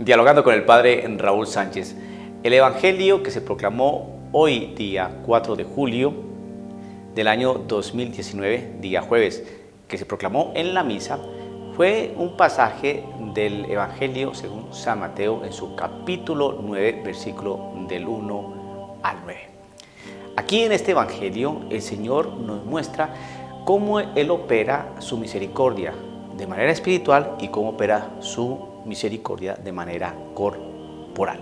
Dialogando con el Padre Raúl Sánchez. El Evangelio que se proclamó hoy, día 4 de julio del año 2019, día jueves, que se proclamó en la misa, fue un pasaje del Evangelio según San Mateo en su capítulo 9, versículo del 1 al 9. Aquí en este Evangelio el Señor nos muestra cómo Él opera su misericordia de manera espiritual y cómo opera su misericordia de manera corporal.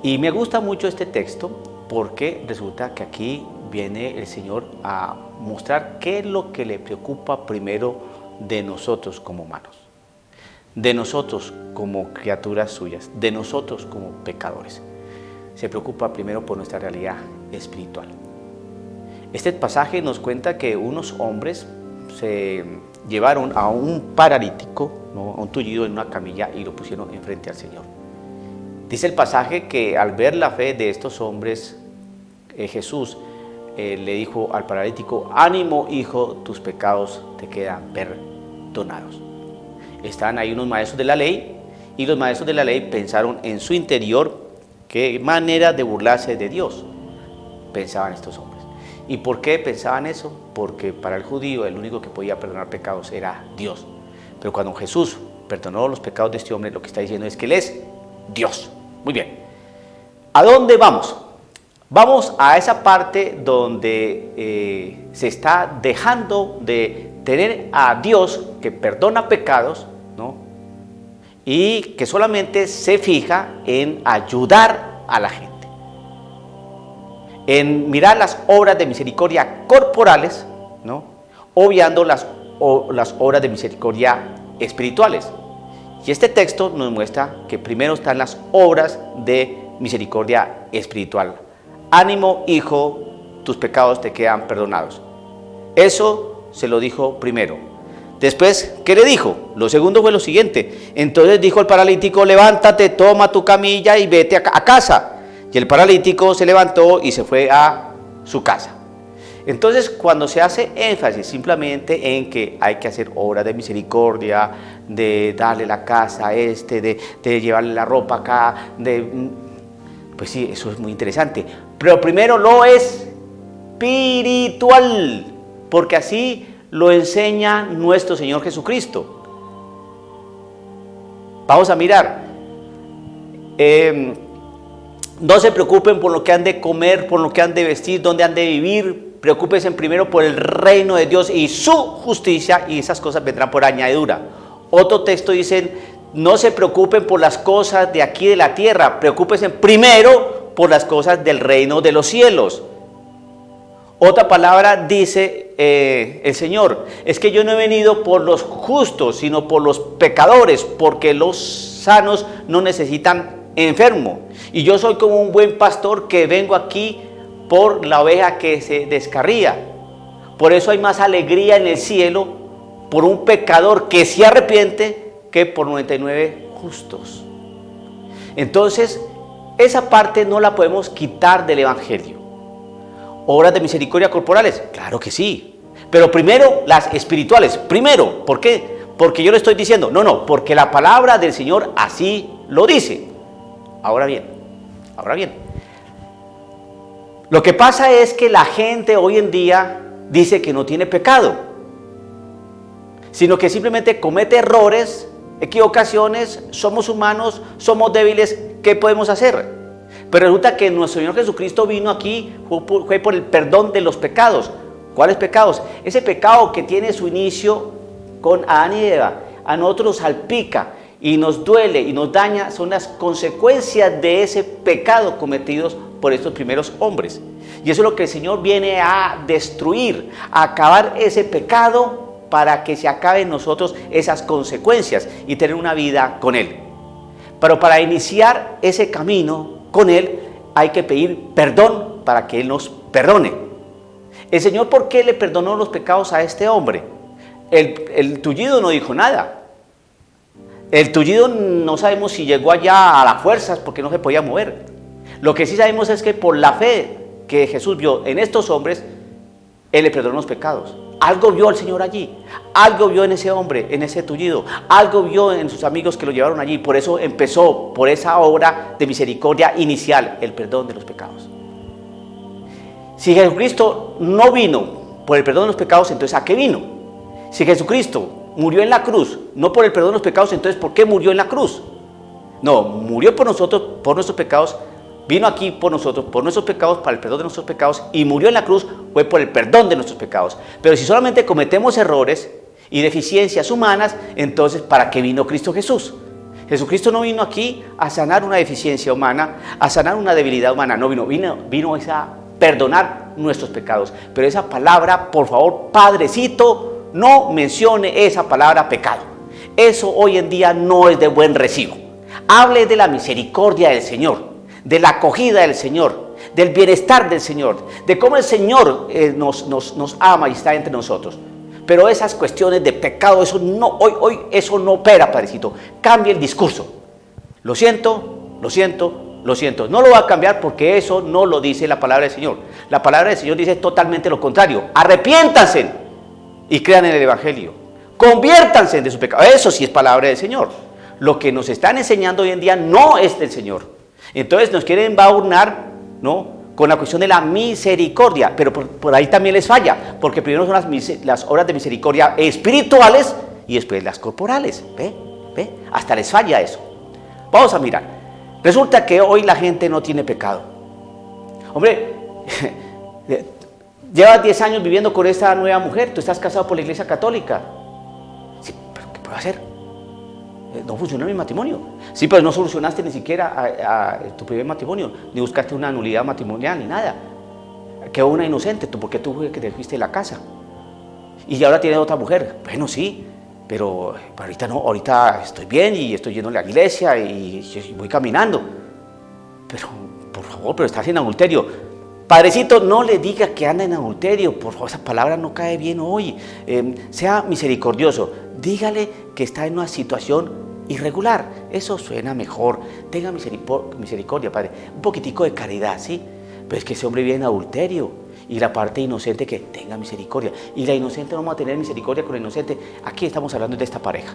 Y me gusta mucho este texto porque resulta que aquí viene el Señor a mostrar qué es lo que le preocupa primero de nosotros como humanos, de nosotros como criaturas suyas, de nosotros como pecadores. Se preocupa primero por nuestra realidad espiritual. Este pasaje nos cuenta que unos hombres se llevaron a un paralítico, ¿no?, a un tullido en una camilla y lo pusieron enfrente al Señor. Dice el pasaje que al ver la fe de estos hombres, Jesús le dijo al paralítico: ánimo, hijo, tus pecados te quedan perdonados. Estaban ahí unos maestros de la ley y los maestros de la ley pensaron en su interior qué manera de burlarse de Dios pensaban estos hombres. ¿Y por qué pensaban eso? Porque para el judío el único que podía perdonar pecados era Dios. Pero cuando Jesús perdonó los pecados de este hombre, lo que está diciendo es que Él es Dios. Muy bien. ¿A dónde vamos? Vamos a esa parte donde se está dejando de tener a Dios que perdona pecados, ¿no?, y que solamente se fija en ayudar a la gente, en mirar las obras de misericordia corporales, ¿no?, obviando las obras de misericordia espirituales. Y este texto nos muestra que primero están las obras de misericordia espiritual. Ánimo, hijo, tus pecados te quedan perdonados. Eso se lo dijo primero. Después, ¿qué le dijo? Lo segundo fue lo siguiente. Entonces dijo el paralítico: levántate, toma tu camilla y vete a casa. Y el paralítico se levantó y se fue a su casa. Entonces, cuando se hace énfasis simplemente en que hay que hacer obras de misericordia, de darle la casa a de llevarle la ropa acá, pues sí, eso es muy interesante. Pero primero lo espiritual, porque así lo enseña nuestro Señor Jesucristo. Vamos a mirar. No se preocupen por lo que han de comer, por lo que han de vestir, dónde han de vivir. Preocúpense primero por el reino de Dios y su justicia, y esas cosas vendrán por añadidura. Otro texto dice: no se preocupen por las cosas de aquí de la tierra, preocúpense primero por las cosas del reino de los cielos. Otra palabra dice el Señor: es que yo no he venido por los justos, sino por los pecadores, porque los sanos no necesitan enfermo. Y yo soy como un buen pastor que vengo aquí por la oveja que se descarría. Por eso hay más alegría en el cielo por un pecador que se arrepiente que por 99 justos. Entonces, esa parte no la podemos quitar del Evangelio. ¿Obras de misericordia corporales? Claro que sí. Pero primero las espirituales. Primero, ¿por qué? Porque yo le estoy diciendo, no, porque la palabra del Señor así lo dice. Ahora bien, lo que pasa es que la gente hoy en día dice que no tiene pecado, sino que simplemente comete errores, equivocaciones, somos humanos, somos débiles, ¿qué podemos hacer? Pero resulta que nuestro Señor Jesucristo vino aquí, fue por el perdón de los pecados. ¿Cuáles pecados? Ese pecado que tiene su inicio con Adán y Eva, a nosotros nos salpica y nos duele y nos daña, son las consecuencias de ese pecado cometidos por estos primeros hombres. Y eso es lo que el Señor viene a destruir, a acabar ese pecado para que se acaben en nosotros esas consecuencias y tener una vida con Él. Pero para iniciar ese camino con Él hay que pedir perdón para que Él nos perdone. El Señor, ¿por qué le perdonó los pecados a este hombre? El tullido no dijo nada. El tullido no sabemos si llegó allá a las fuerzas porque no se podía mover. Lo que sí sabemos es que por la fe que Jesús vio en estos hombres, Él le perdonó los pecados. Algo vio el Señor allí, algo vio en ese hombre, en ese tullido, algo vio en sus amigos que lo llevaron allí. Por eso empezó, por esa obra de misericordia inicial, el perdón de los pecados. Si Jesucristo no vino por el perdón de los pecados, entonces ¿a qué vino? Si Jesucristo murió en la cruz, no por el perdón de los pecados, entonces ¿por qué murió en la cruz? No, murió por nosotros, por nuestros pecados, vino aquí por nosotros, por nuestros pecados, para el perdón de nuestros pecados, y murió en la cruz fue por el perdón de nuestros pecados. Pero si solamente cometemos errores y deficiencias humanas, entonces ¿para qué vino Cristo Jesús? Jesucristo no vino aquí a sanar una deficiencia humana, a sanar una debilidad humana, no vino a perdonar nuestros pecados. Pero esa palabra, por favor, Padrecito, no mencione esa palabra pecado. Eso hoy en día no es de buen recibo. Hable de la misericordia del Señor, de la acogida del Señor, del bienestar del Señor, de cómo el Señor nos ama y está entre nosotros. Pero esas cuestiones de pecado, eso no, hoy eso no opera, Padrecito. Cambie el discurso. Lo siento, lo siento, lo siento. No lo va a cambiar porque eso no lo dice la palabra del Señor. La palabra del Señor dice totalmente lo contrario. Arrepiéntanse y crean en el Evangelio. Conviértanse de su pecado. Eso sí es palabra del Señor. Lo que nos están enseñando hoy en día no es del Señor. Entonces nos quieren embaunar, ¿no?, con la cuestión de la misericordia, pero por ahí también les falla, porque primero son las obras de misericordia espirituales y después las corporales. ¿Ve? Hasta les falla eso. Vamos a mirar. Resulta que hoy la gente no tiene pecado. Hombre, llevas 10 años viviendo con esta nueva mujer, tú estás casado por la Iglesia Católica. Sí, pero ¿qué puedo hacer? No funcionó mi matrimonio. Sí, pero no solucionaste ni siquiera tu primer matrimonio, ni buscaste una nulidad matrimonial, ni nada. Quedó una inocente, porque tú fue que te fuiste de la casa. Y ahora tienes otra mujer. Bueno, sí, pero ahorita no, ahorita estoy bien y estoy yendo a la iglesia y voy caminando. Pero, por favor, pero estás en adulterio. Padrecito, no le diga que anda en adulterio, por favor, esa palabra no cae bien hoy. Sea misericordioso, dígale que está en una situación irregular, eso suena mejor. Tenga misericordia, Padre, un poquitico de caridad, ¿sí? Pero es que ese hombre vive en adulterio, y la parte inocente que tenga misericordia, y la inocente no vamos a tener misericordia con la inocente. Aquí estamos hablando de esta pareja.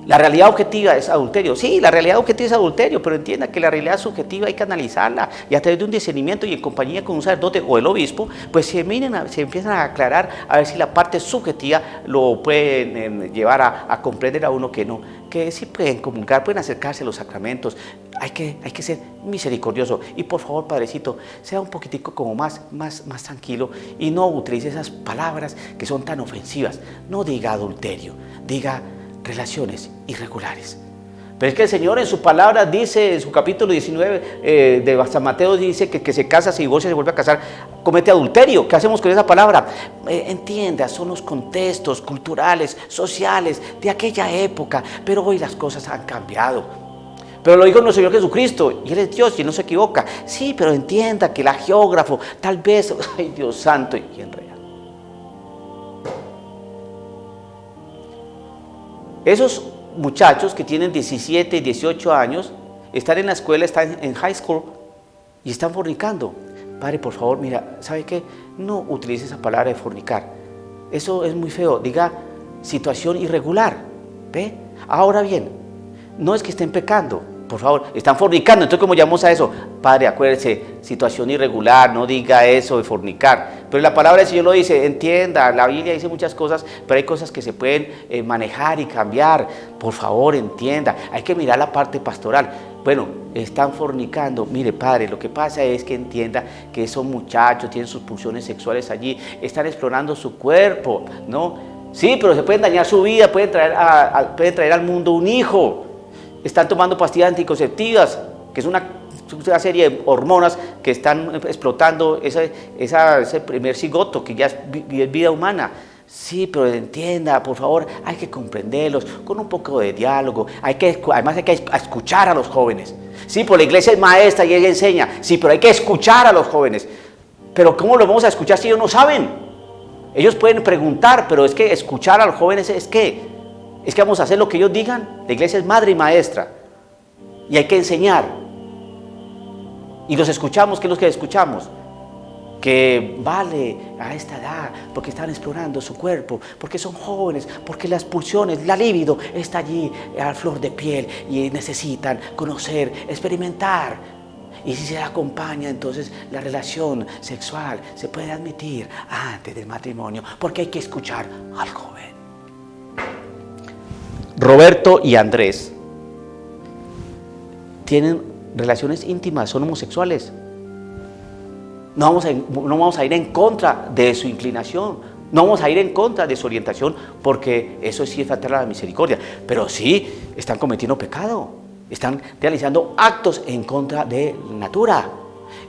La realidad objetiva es adulterio. Sí, la realidad objetiva es adulterio, pero entienda que la realidad subjetiva hay que analizarla y a través de un discernimiento y en compañía con un sacerdote o el obispo, pues se empiezan a aclarar a ver si la parte subjetiva lo pueden llevar a comprender a uno que sí pueden comulgar, pueden acercarse a los sacramentos. Hay que ser misericordioso y por favor, Padrecito, sea un poquitico como más tranquilo y no utilice esas palabras que son tan ofensivas. No diga adulterio, diga relaciones irregulares. Pero es que el Señor en su palabra dice, en su capítulo 19 de San Mateo, dice que se casa, se divorcia, se vuelve a casar, comete adulterio. ¿Qué hacemos con esa palabra? Entienda, son los contextos culturales, sociales de aquella época, pero hoy las cosas han cambiado. Pero lo dijo nuestro Señor Jesucristo, y Él es Dios y Él no se equivoca. Sí, pero entienda que el geógrafo, tal vez, ay Dios santo, y en realidad. Esos muchachos que tienen 17 y 18 años, están en la escuela, están en high school y están fornicando. Padre, por favor, mira, ¿sabe qué? No utilice esa palabra de fornicar. Eso es muy feo. Diga situación irregular. ¿Ve? Ahora bien, no es que estén pecando. Por favor, están fornicando. Entonces, ¿cómo llamamos a eso? Padre, acuérdese, situación irregular, no diga eso de fornicar. Pero la palabra del Señor lo dice, entienda, la Biblia dice muchas cosas, pero hay cosas que se pueden manejar y cambiar. Por favor, entienda, hay que mirar la parte pastoral. Bueno, están fornicando. Mire, Padre, lo que pasa es que entienda que son muchachos, tienen sus pulsiones sexuales allí, están explorando su cuerpo, ¿no? Sí, pero se pueden dañar su vida, pueden traer al mundo un hijo. Están tomando pastillas anticonceptivas, que es una serie de hormonas que están explotando ese primer cigoto, que ya es vida humana. Sí, pero entienda, por favor, hay que comprenderlos con un poco de diálogo. Además hay que escuchar a los jóvenes. Sí, pues la iglesia es maestra y ella enseña. Sí, pero hay que escuchar a los jóvenes. Pero ¿cómo los vamos a escuchar si ellos no saben? Ellos pueden preguntar, pero es que escuchar a los jóvenes es que vamos a hacer lo que ellos digan. La iglesia es madre y maestra y hay que enseñar y los escuchamos. ¿Qué es lo que escuchamos? que vale a esta edad, porque están explorando su cuerpo, porque son jóvenes, porque las pulsiones, la libido está allí a flor de piel y necesitan conocer, experimentar. Y si se acompaña, entonces la relación sexual se puede admitir antes del matrimonio, porque hay que escuchar al joven. Roberto y Andrés tienen relaciones íntimas, son homosexuales. No vamos a ir en contra de su inclinación, no vamos a ir en contra de su orientación, porque eso sí es faltar a la misericordia, pero sí están cometiendo pecado, están realizando actos en contra de natura.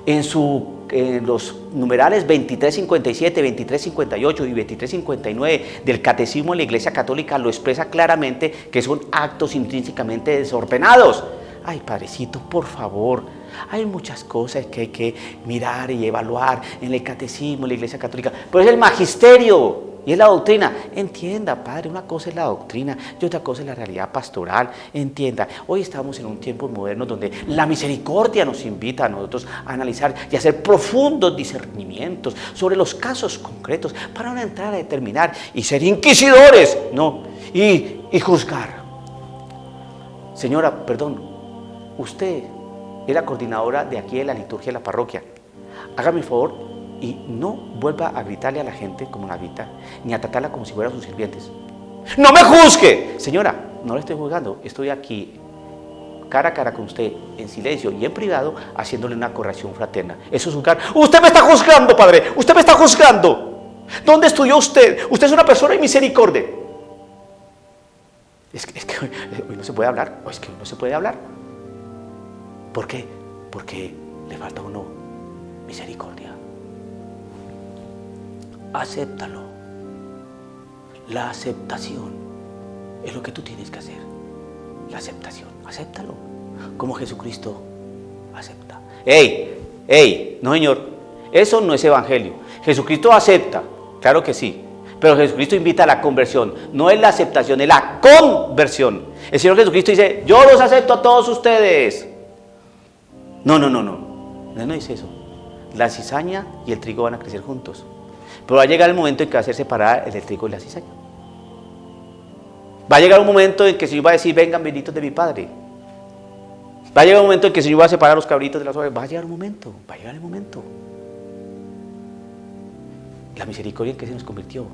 En los numerales 2357, 2358 y 2359 del Catecismo de la Iglesia Católica lo expresa claramente que son actos intrínsecamente desordenados. Ay, Padrecito, por favor, hay muchas cosas que hay que mirar y evaluar en el Catecismo de la Iglesia Católica, pero es el magisterio y es la doctrina. Entienda, Padre, una cosa es la doctrina y otra cosa es la realidad pastoral. Entienda, hoy estamos en un tiempo moderno donde la misericordia nos invita a nosotros a analizar y hacer profundos discernimientos sobre los casos concretos para no entrar a determinar y ser inquisidores, no, y juzgar. Señora, perdón, usted es la coordinadora de aquí de la liturgia de la parroquia. Hágame el favor y no vuelva a gritarle a la gente como la grita, ni a tratarla como si fueran sus sirvientes. ¡No me juzgue! Señora, no le estoy juzgando, estoy aquí cara a cara con usted, en silencio y en privado, haciéndole una corrección fraterna. Eso es juzgar. ¡Usted me está juzgando, Padre! ¡Usted me está juzgando! ¿Dónde estudió usted? Usted es una persona de misericordia. Es que hoy no se puede hablar, o es que hoy no se puede hablar. ¿Por qué? Porque le falta a uno misericordia. Acéptalo. La aceptación es lo que tú tienes que hacer. La aceptación, acéptalo. Como Jesucristo acepta. ¡Ey! No, señor, eso no es evangelio. Jesucristo acepta, claro que sí. Pero Jesucristo invita a la conversión. No es la aceptación, es la conversión. El Señor Jesucristo dice: yo los acepto a todos ustedes. No dice eso. La cizaña y el trigo van a crecer juntos, pero va a llegar el momento en que va a ser separada el trigo y la cizaña. Va a llegar un momento en que el Señor va a decir: vengan benditos de mi Padre. Va a llegar un momento en que el Señor va a separar a los cabritos de las ovejas. Va a llegar el momento. La misericordia en que se nos convirtió.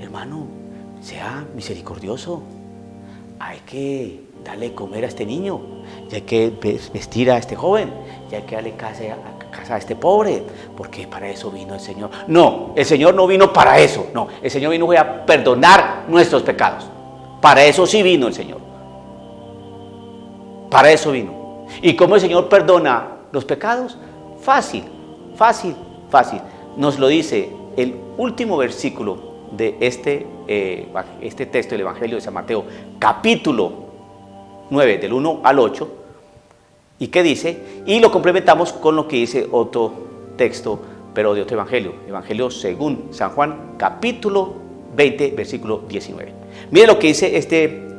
Hermano, sea misericordioso. Hay que darle de comer a este niño, y hay que vestir a este joven, y hay que darle casa a este pobre, porque para eso vino el Señor. No, el Señor no vino para eso, no, el Señor vino a perdonar nuestros pecados. Para eso sí vino el Señor. Para eso vino. ¿Y cómo el Señor perdona los pecados? Fácil. Nos lo dice el último versículo de este texto del Evangelio de San Mateo, capítulo 9, del 1 al 8, y qué dice, y lo complementamos con lo que dice otro texto, pero de otro evangelio según San Juan, capítulo 20, versículo 19. Mire lo que dice este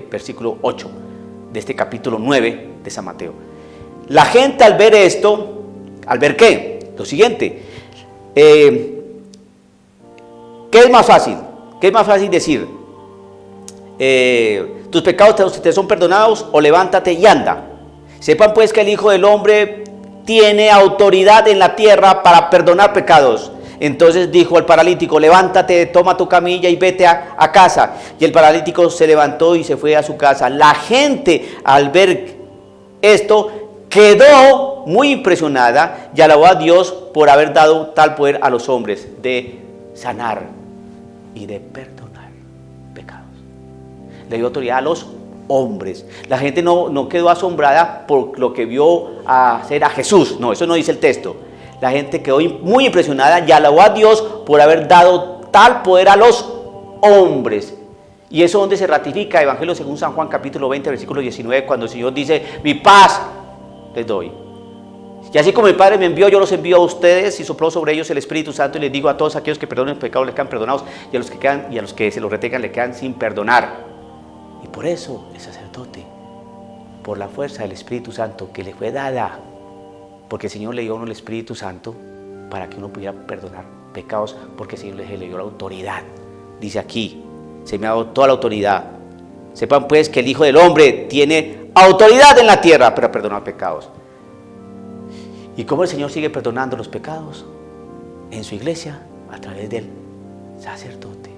versículo 8 de este capítulo 9 de San Mateo. La gente al ver esto, ¿al ver qué? Lo siguiente, ¿qué es más fácil? ¿Qué es más fácil decir? Tus pecados te son perdonados, o levántate y anda. Sepan pues que el Hijo del Hombre tiene autoridad en la tierra para perdonar pecados. Entonces dijo al paralítico: levántate, toma tu camilla y vete a casa. Y el paralítico se levantó y se fue a su casa. La gente al ver esto quedó muy impresionada y alabó a Dios por haber dado tal poder a los hombres de sanar y de perdonar pecados. Le dio autoridad a los hombres. La gente no quedó asombrada por lo que vio hacer a Jesús. No, eso no dice el texto. La gente quedó muy impresionada y alabó a Dios por haber dado tal poder a los hombres. Y eso donde se ratifica Evangelio según San Juan capítulo 20 versículo 19, cuando el Señor dice: mi paz les doy. Y así como mi Padre me envió, yo los envío a ustedes, y sopló sobre ellos el Espíritu Santo, y les digo: a todos aquellos que perdonen los pecados les quedan perdonados, y a los que se los retengan le quedan sin perdonar. Y por eso el sacerdote, por la fuerza del Espíritu Santo que le fue dada, Porque el Señor le dio a uno el Espíritu Santo para que uno pudiera perdonar pecados, porque el Señor le dio la autoridad. Dice aquí, se me ha dado toda la autoridad. Sepan pues que el Hijo del Hombre tiene autoridad en la tierra para perdonar pecados. ¿Y cómo el Señor sigue perdonando los pecados? En su iglesia, a través del sacerdote.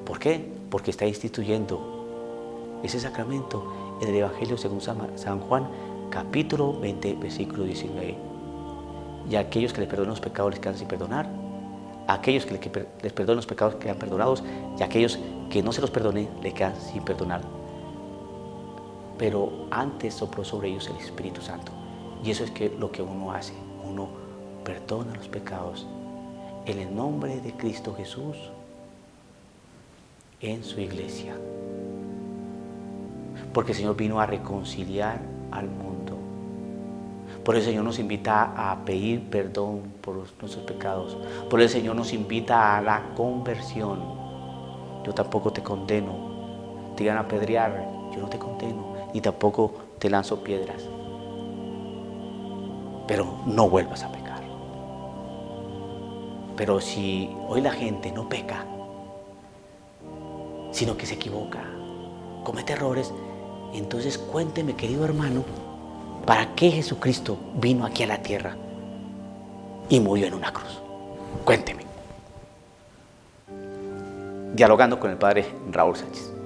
¿Por qué? Porque está instituyendo ese sacramento en el Evangelio según San Juan, capítulo 20, versículo 19. Y a aquellos que les perdonen los pecados les quedan sin perdonar. A aquellos que les perdonen los pecados quedan perdonados. Y a aquellos que no se los perdone les quedan sin perdonar. Pero antes sopló sobre ellos el Espíritu Santo. Y eso es lo que uno hace. Uno perdona los pecados en el nombre de Cristo Jesús en su iglesia. Porque el Señor vino a reconciliar al mundo. Por eso el Señor nos invita a pedir perdón por nuestros pecados. Por eso el Señor nos invita a la conversión. Yo tampoco te condeno. Te iban a apedrear, yo no te condeno, ni tampoco te lanzo piedras. Pero no vuelvas a pecar. Pero si hoy la gente no peca, sino que se equivoca, comete errores, entonces cuénteme, querido hermano, ¿para qué Jesucristo vino aquí a la tierra y murió en una cruz? Cuénteme. Dialogando con el padre Raúl Sánchez.